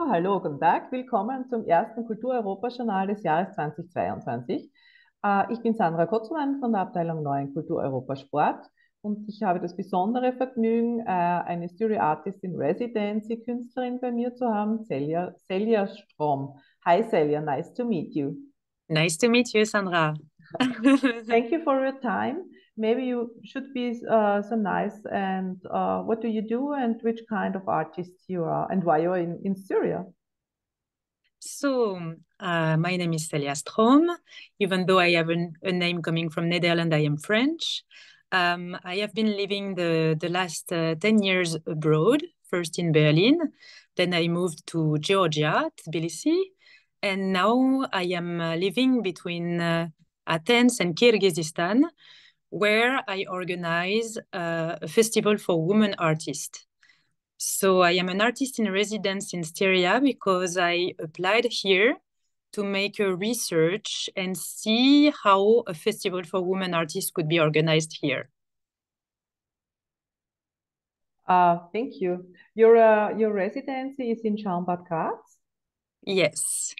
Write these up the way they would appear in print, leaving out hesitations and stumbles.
Hallo, guten Tag. Willkommen zum ersten Kultur-Europa-Journal des Jahres 2022. Ich bin Sandra Kotzmann von der Abteilung Neuen Kultur-Europa-Sport und ich habe das besondere Vergnügen, eine Styria-Artist-in-Residency-Künstlerin bei mir zu haben, Celia Stroom. Hi Celia, nice to meet you. Nice to meet you, Sandra. Thank you for your time. Maybe you should be so nice and what do you do and which kind of artist you are and why you're in Syria? So, my name is Celia Stroom. Even though I have a name coming from Netherlands, I am French. I have been living the last 10 years abroad, first in Berlin. Then I moved to Georgia, Tbilisi. And now I am living between Athens and Kirghizistan, where I organize a festival for women artists. So I am an artist in residence in Styria because I applied here to make a research and see how a festival for women artists could be organized here. Thank you. Your residency is in Graz? Yes.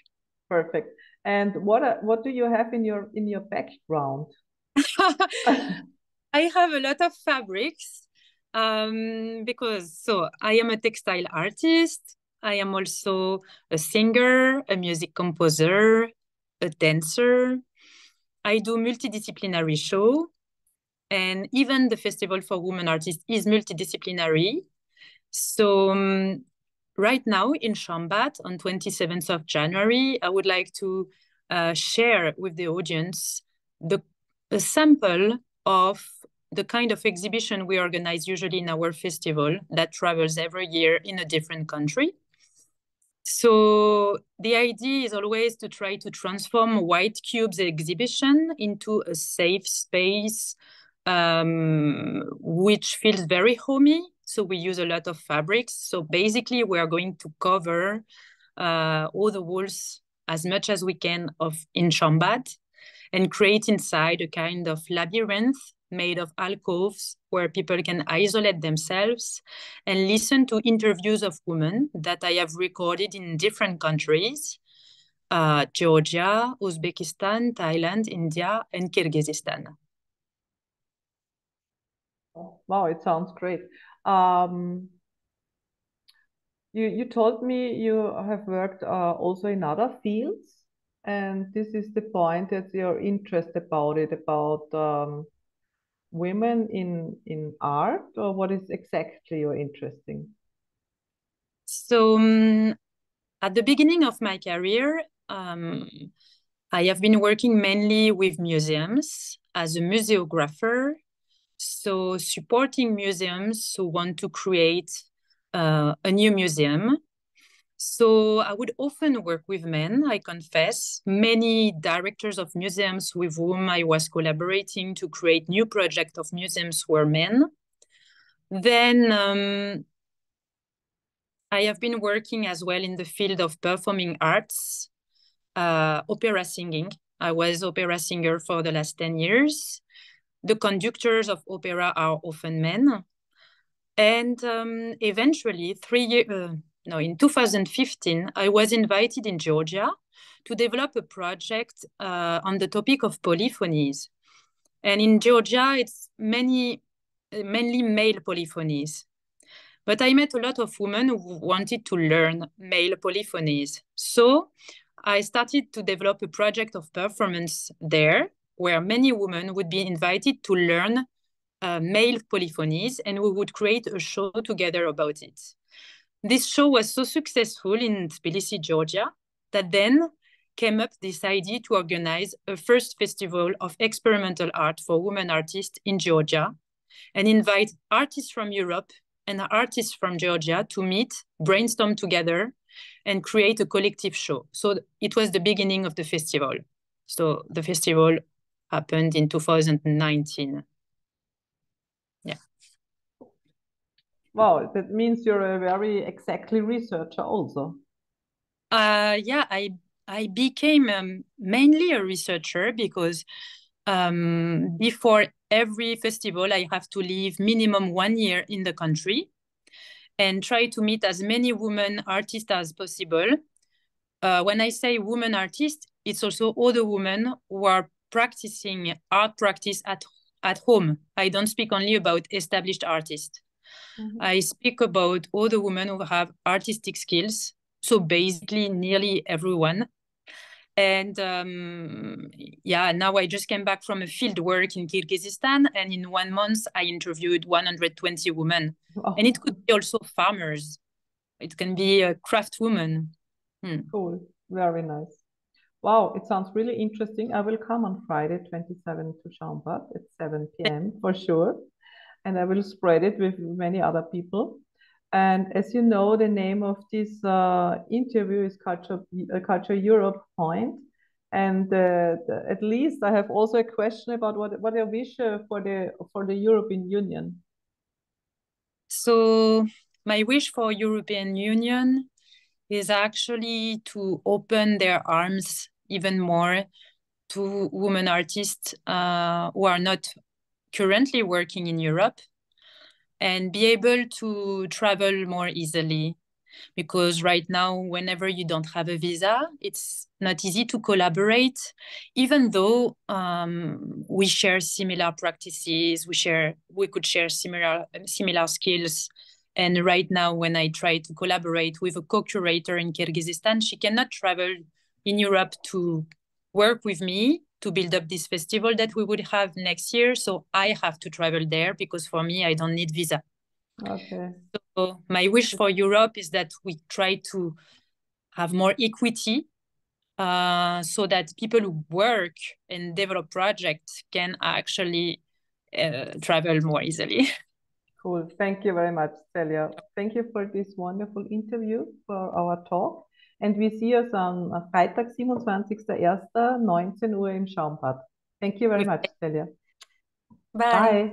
Perfect. And what do you have in your background? I have a lot of fabrics because I am a textile artist. I am also a singer, a music composer, a dancer. I do multidisciplinary show, and even the Festival for Women Artists is multidisciplinary. So right now in Shambat on 27th of January, I would like to share with the audience a sample of the kind of exhibition we organize usually in our festival that travels every year in a different country. So the idea is always to try to transform White Cube's exhibition into a safe space, which feels very homey. So we use a lot of fabrics. So basically we are going to cover all the walls as much as we can in Shambat and create inside a kind of labyrinth made of alcoves where people can isolate themselves and listen to interviews of women that I have recorded in different countries, Georgia, Uzbekistan, Thailand, India, and Kirghizistan. Wow, it sounds great. You told me you have worked also in other fields, and this is the point that your interest about women in art, or what is exactly your interesting? So at the beginning of my career, I have been working mainly with museums as a museographer, so supporting museums who want to create a new museum. So I would often work with men, I confess. Many directors of museums with whom I was collaborating to create new projects of museums were men. Then I have been working as well in the field of performing arts, opera singing. I was opera singer for the last 10 years. The conductors of opera are often men. And eventually, in 2015, I was invited in Georgia to develop a project on the topic of polyphonies. And in Georgia, it's mainly male polyphonies. But I met a lot of women who wanted to learn male polyphonies. So I started to develop a project of performance there, where many women would be invited to learn male polyphonies, and we would create a show together about it. This show was so successful in Tbilisi, Georgia, that then came up this idea to organize a first festival of experimental art for women artists in Georgia and invite artists from Europe and artists from Georgia to meet, brainstorm together, and create a collective show. So it was the beginning of the festival. So the festival happened in 2019. Yeah. Wow, that means you're a very exactly researcher also. Yeah, I became mainly a researcher because before every festival, I have to live minimum 1 year in the country. and try to meet as many women artists as possible. When I say women artists, it's also all the women who are practicing art practice at home. I don't speak only about established artists. I speak about all the women who have artistic skills. So basically nearly everyone. And yeah, now I just came back from a field work in Kirghizistan, and in 1 month I interviewed 120 women. Oh. And it could be also farmers. It can be a craft woman. Cool, very nice. Wow, it sounds really interesting. I will come on Friday, 27 to Schaumbad at 7 p.m. for sure. And I will spread it with many other people. And as you know, the name of this interview is Culture Europe Point. And at least I have also a question about what your wish for the European Union. So my wish for European Union is actually to open their arms even more to women artists who are not currently working in Europe, and be able to travel more easily. Because right now, whenever you don't have a visa, it's not easy to collaborate, even though we share similar practices, we could share similar skills. And right now, when I try to collaborate with a co-curator in Kyrgyzstan, she cannot travel in Europe to work with me to build up this festival that we would have next year. So I have to travel there because for me, I don't need visa. Okay. So my wish for Europe is that we try to have more equity so that people who work and develop projects can actually travel more easily. Cool. Thank you very much, Celia. Thank you for this wonderful interview, for our talk. And we see us on Freitag, 27.01., 19 Uhr im Schaumbad. Thank you very much, Celia. Bye. Bye.